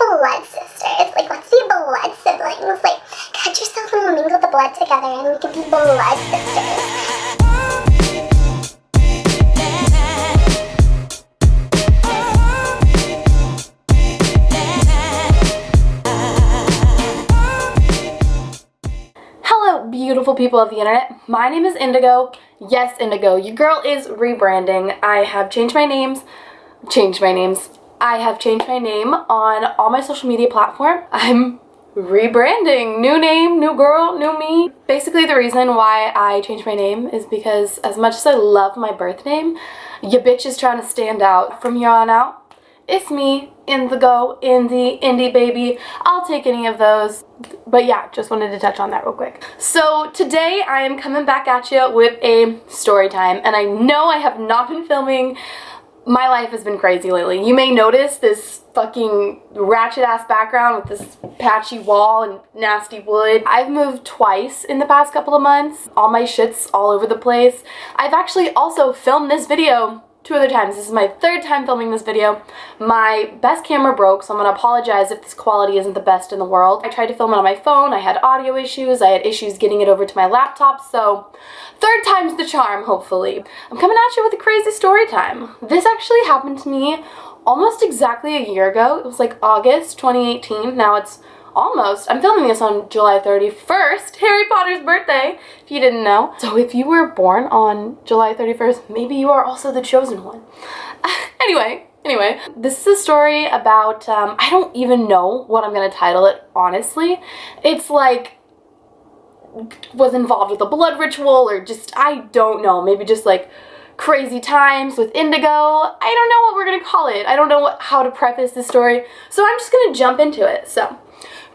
blood sisters. Like, let's be blood siblings. Like, cut yourself and we'll mingle the blood together and we can be blood sisters. Beautiful people of the internet, my name is Indigo. Yes, Indigo, your girl is rebranding. I have changed my names. I have changed my name on all my social media platforms. I'm rebranding. New name, new girl, new me. Basically, the reason why I changed my name is because as much as I love my birth name, ya bitch is trying to stand out. From here on out, it's me, Indigo, indie baby. I'll take any of those. But yeah, just wanted to touch on that real quick. So today I am coming back at you with a story time, and I know I have not been filming. My life has been crazy lately. You may notice this fucking ratchet ass background with this patchy wall and nasty wood. I've moved twice in the past couple of months. All my shit's all over the place. I've actually also filmed this video 2 other times. This is my 3rd time filming this video. My best camera broke, so I'm gonna apologize if this quality isn't the best in the world. I tried to film it on my phone. I had audio issues. I had issues getting it over to my laptop, so 3rd time's the charm, hopefully. I'm coming at you with a crazy story time. This actually happened to me almost exactly a year ago. It was like August 2018. Now it's almost. I'm filming this on July 31st, Harry Potter's birthday, if you didn't know. So if you were born on July 31st, maybe you are also the chosen one. Anyway, this is a story about, I don't even know what I'm gonna title it, honestly. It's like, was involved with a blood ritual, or just, I don't know, maybe just like crazy times with Indigo. I don't know what we're gonna call it. I don't know how to preface this story, so I'm just gonna jump into it. So,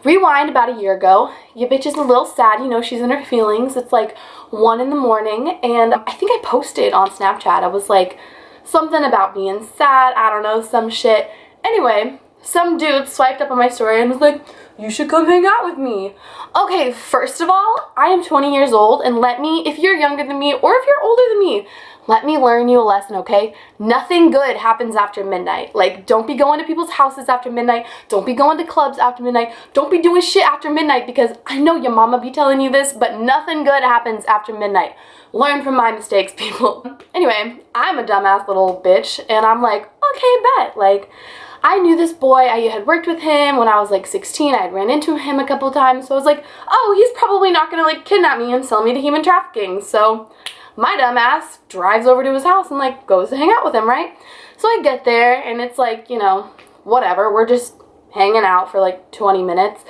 rewind about a year ago. Your bitch is a little sad, you know, she's in her feelings. It's like 1 in the morning, and I think I posted on Snapchat. I was like, something about being sad, I don't know, some shit. Anyway, some dude swiped up on my story and was like, you should come hang out with me. Okay, first of all, I am 20 years old, and let me, if you're younger than me, or if you're older than me, let me learn you a lesson, okay? Nothing good happens after midnight. Like, don't be going to people's houses after midnight. Don't be going to clubs after midnight. Don't be doing shit after midnight, because I know your mama be telling you this, but nothing good happens after midnight. Learn from my mistakes, people. Anyway, I'm a dumbass little bitch, and I'm like, okay, bet. Like, I knew this boy. I had worked with him when I was like 16. I had ran into him a couple times, so I was like, oh, he's probably not gonna like kidnap me and sell me to human trafficking. So my dumb ass drives over to his house and like goes to hang out with him, right? So I get there and it's like, you know, whatever, we're just hanging out for like 20 minutes.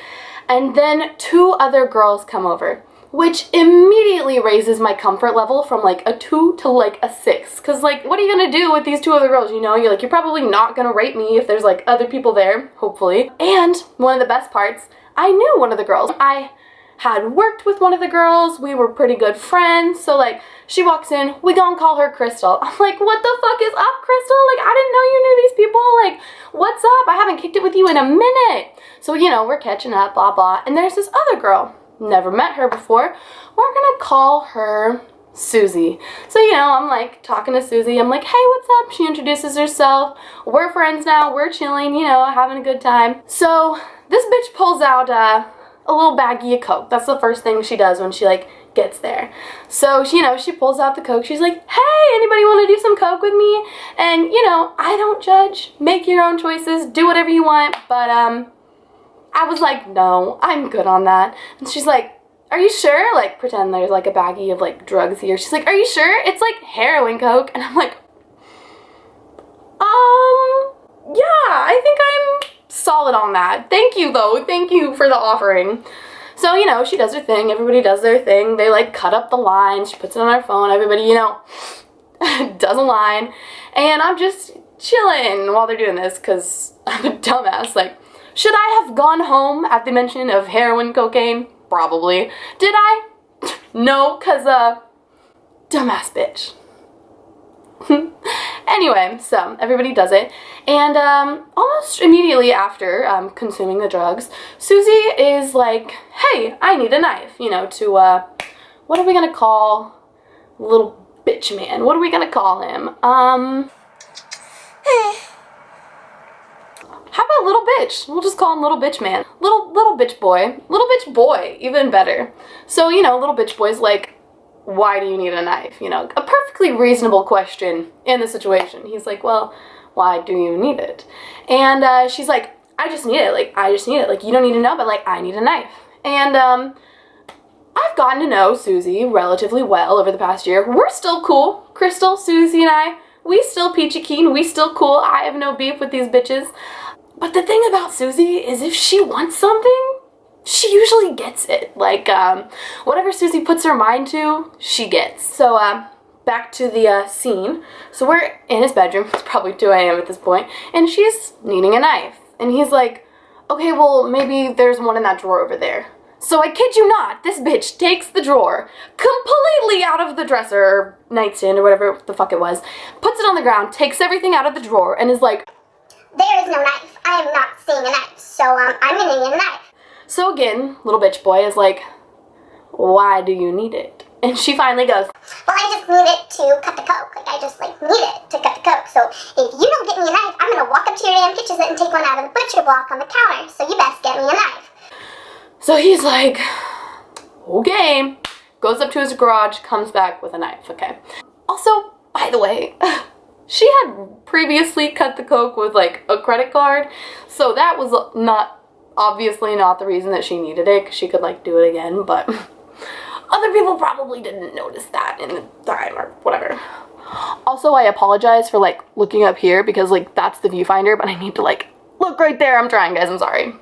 And then 2 other girls come over, which immediately raises my comfort level from like a 2 to like a 6. Cause like, what are you gonna do with these 2 other girls? You know, you're like, you're probably not gonna rape me if there's like other people there, hopefully. And one of the best parts, I knew one of the girls. I had worked with one of the girls. We were pretty good friends. So like, she walks in, we gonna call her Crystal. I'm like, what the fuck is up, Crystal? Like, I didn't know you knew these people. Like, what's up? I haven't kicked it with you in a minute. So, you know, we're catching up, blah, blah. And there's this other girl. Never met her before. We're gonna call her Susie. So, you know, I'm like talking to Susie. I'm like, hey, what's up? She introduces herself. We're friends now. We're chilling, you know, having a good time. So this bitch pulls out a little baggie of Coke. That's the first thing she does when she like gets there. So she, you know, she pulls out the Coke. She's like, hey, anybody want to do some Coke with me? And, you know, I don't judge. Make your own choices. Do whatever you want. But, I was like, no, I'm good on that. And she's like, are you sure? Like, pretend there's like a baggie of like drugs here. She's like, are you sure? It's like heroin Coke. And I'm like, yeah, I think I'm solid on that. Thank you though. Thank you for the offering. So, you know, she does her thing. Everybody does their thing. They like cut up the line. She puts it on her phone. Everybody, you know, does a line. And I'm just chilling while they're doing this because I'm a dumbass. Like, should I have gone home at the mention of heroin, cocaine? Probably. Did I? No, because, dumbass bitch. Anyway, so everybody does it, and almost immediately after consuming the drugs, Susie is like, hey, I need a knife, you know, to, what are we gonna call little bitch man? What are we gonna call him? How yeah, little bitch. We'll just call him little bitch man. Little bitch boy. Little bitch boy, even better. So, you know, little bitch boy's like, why do you need a knife? You know, a perfectly reasonable question in the situation. He's like, well, why do you need it? And she's like, I just need it. Like, I just need it. Like, you don't need to know, but like, I need a knife. And I've gotten to know Susie relatively well over the past year. We're still cool. Crystal, Susie, and I, we still peachy keen. We still cool. I have no beef with these bitches. But the thing about Susie is if she wants something, she usually gets it. Like, whatever Susie puts her mind to, she gets. So, back to the scene. So we're in his bedroom. It's probably 2 a.m. at this point. And she's needing a knife. And he's like, okay, well, maybe there's one in that drawer over there. So I kid you not, this bitch takes the drawer completely out of the dresser or nightstand or whatever the fuck it was, puts it on the ground, takes everything out of the drawer, and is like, there is no knife. I am not seeing a knife, so I'm gonna need a knife. So again, little bitch boy is like, why do you need it? And she finally goes, well, I just need it to cut the coke. Like, I just, like, need it to cut the coke. So if you don't get me a knife, I'm gonna walk up to your damn kitchen and take one out of the butcher block on the counter. So you best get me a knife. So he's like, okay, goes up to his garage, comes back with a knife, okay. Also, by the way, she had previously cut the coke with like a credit card, so that was obviously not the reason that she needed it, because she could like do it again, but other people probably didn't notice that in the time or whatever. Also, I apologize for like looking up here because like that's the viewfinder, but I need to like look right there. I'm trying, guys, I'm sorry.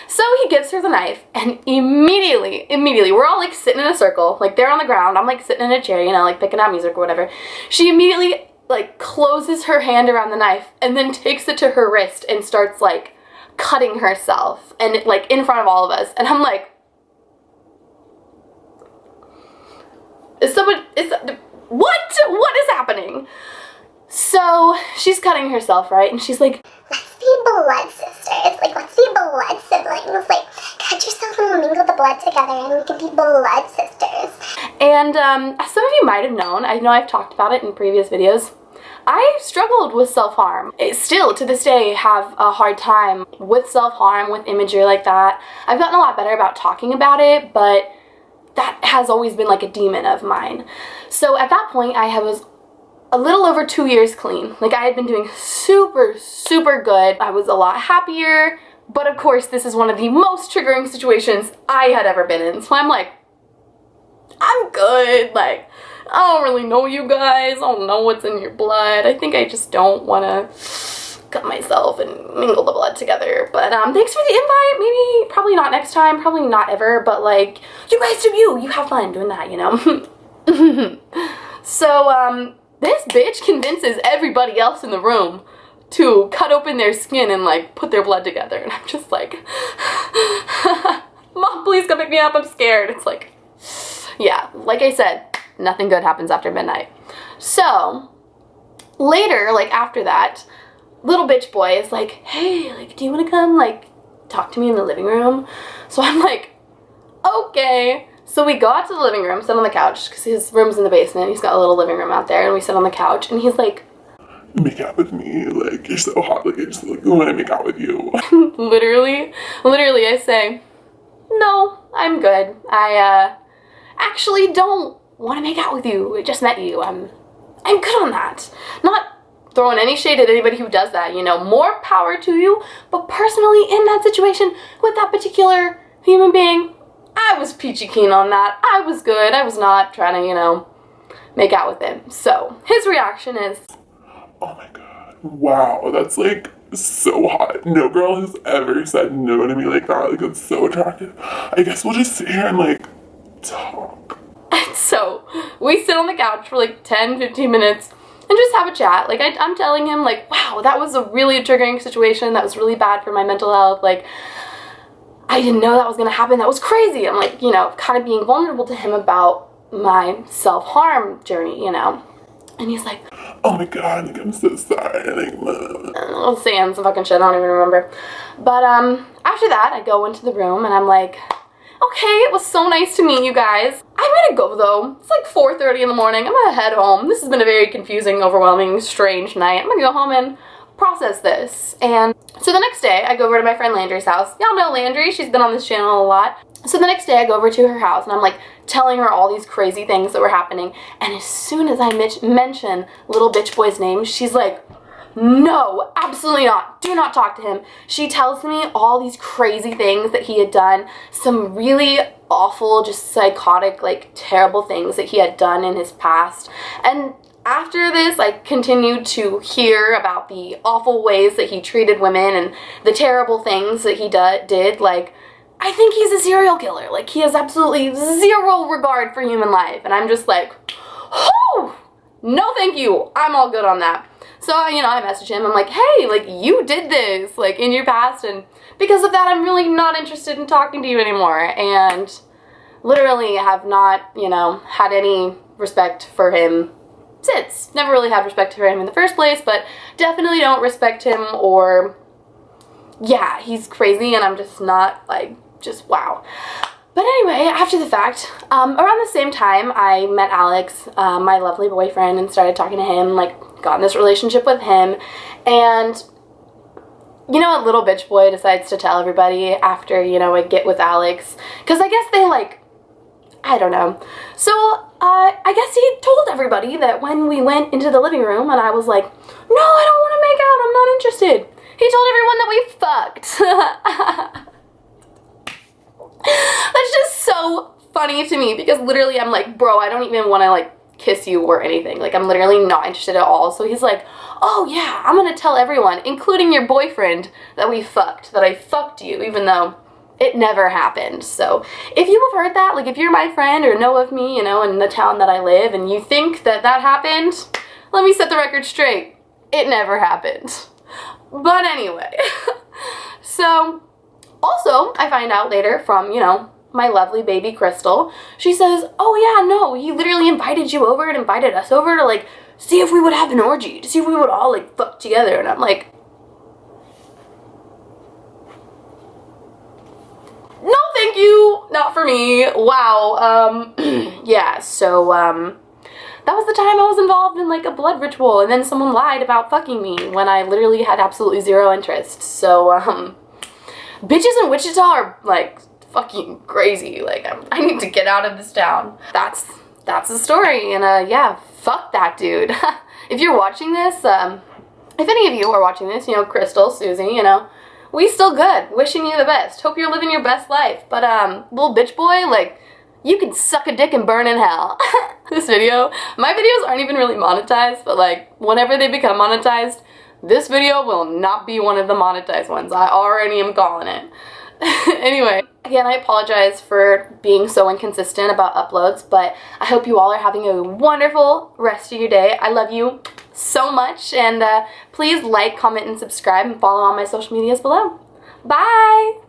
So he gives her the knife, and immediately, we're all like sitting in a circle, like they're on the ground, I'm like sitting in a chair, you know, like picking out music or whatever. She immediately like closes her hand around the knife and then takes it to her wrist and starts like cutting herself, and like in front of all of us. And I'm like, what is happening? So she's cutting herself, right? And she's like, let's be blood sisters. Like, let's be blood siblings. Like, cut yourself and we'll mingle the blood together and we can be blood sisters. And as some of you might have known, I know I've talked about it in previous videos, I struggled with self-harm. I still, to this day, have a hard time with self-harm, with imagery like that. I've gotten a lot better about talking about it, but that has always been like a demon of mine. So at that point, I was a little over 2 years clean. Like, I had been doing super, super good. I was a lot happier, but of course, this is one of the most triggering situations I had ever been in. So I'm like, I'm good. Like, I don't really know you guys. I don't know what's in your blood. I think I just don't want to cut myself and mingle the blood together. But thanks for the invite. Maybe, probably not next time. Probably not ever. But like, you guys do you. You have fun doing that, you know? So, this bitch convinces everybody else in the room to cut open their skin and like put their blood together. And I'm just like, Mom, please come pick me up. I'm scared. It's like, yeah, like I said, nothing good happens after midnight. So later, like after that, little bitch boy is like, hey, like, do you want to come like talk to me in the living room? So I'm like, okay. So we go out to the living room, sit on the couch, because his room's in the basement. He's got a little living room out there, and we sit on the couch, and he's like, make out with me, like, you're so hot, like, I just like, want to make out with you. literally, I say, no, I'm good. I, actually don't want to make out with you. I just met you. I'm good on that. Not throwing any shade at anybody who does that, you know, more power to you, but personally, in that situation, with that particular human being, I was peachy keen on that. I was good. I was not trying to, you know, make out with him. So his reaction is, oh my god, wow, that's like so hot. No girl has ever said no to me like that. Like, it's so attractive. I guess we'll just sit here and like talk. So we sit on the couch for like 10-15 minutes and just have a chat. Like, I'm telling him like, wow, that was a really triggering situation. That was really bad for my mental health. Like, I didn't know that was gonna happen. That was crazy. I'm like, you know, kind of being vulnerable to him about my self-harm journey, you know. And he's like, oh my god, like, I'm so sorry. Like, I was saying some fucking shit, I don't even remember. But after that, I go into the room and I'm like, okay, it was so nice to meet you guys. I'm gonna go though. It's like 4:30 in the morning. I'm gonna head home. This has been a very confusing, overwhelming, strange night. I'm gonna go home and process this. And so the next day, I go over to my friend Landry's house. Y'all know Landry, she's been on this channel a lot. So the next day, I go over to her house, and I'm like telling her all these crazy things that were happening. And as soon as I mention little bitch boy's name, she's like, no, absolutely not. Do not talk to him. She tells me all these crazy things that he had done, some really awful, just psychotic, like terrible things that he had done in his past. And after this, I continued to hear about the awful ways that he treated women and the terrible things that he did. Like, I think he's a serial killer. Like, he has absolutely zero regard for human life. And I'm just like, oh, no thank you. I'm all good on that. So, you know, I message him. I'm like, hey, like, you did this, like, in your past. And because of that, I'm really not interested in talking to you anymore. And literally have not, you know, had any respect for him since. Never really had respect for him in the first place, but definitely don't respect him, or yeah, he's crazy and I'm just not, like, just wow. But anyway, after the fact, around the same time, I met Alex, my lovely boyfriend, and started talking to him, like, got in this relationship with him. And you know, a little bitch boy decides to tell everybody after, you know, I get with Alex, because I guess they, like, I don't know. So, I guess he told everybody that when we went into the living room and I was like, no, I don't want to make out, I'm not interested. He told everyone that we fucked. That's just so funny to me, because literally I'm like, bro, I don't even want to, like, kiss you or anything. Like, I'm literally not interested at all. So he's like, oh yeah, I'm gonna tell everyone, including your boyfriend, that we fucked, that I fucked you, even though it never happened. So if you have heard that, like, if you're my friend or know of me, you know, in the town that I live, and you think that that happened, let me set the record straight. It never happened. But anyway, so also I find out later from, you know, my lovely baby Crystal, she says, oh yeah, no, he literally invited you over and invited us over to, like, see if we would have an orgy, to see if we would all, like, fuck together. And I'm like, no thank you, not for me. Wow. Yeah, so that was the time I was involved in, like, a blood ritual, and then someone lied about fucking me when I literally had absolutely zero interest. So bitches in Wichita are, like, fucking crazy. Like, I need to get out of this town. That's the story. And yeah, fuck that dude. If you're watching this, if any of you are watching this, you know, Crystal, Susie, you know, we still good. Wishing you the best. Hope you're living your best life. But little bitch boy, like, you can suck a dick and burn in hell. This video, my videos aren't even really monetized, but, like, whenever they become monetized, this video will not be one of the monetized ones. I already am calling it. Anyway, again, I apologize for being so inconsistent about uploads, but I hope you all are having a wonderful rest of your day. I love you so much, and please like, comment, and subscribe, and follow on my social medias below. Bye!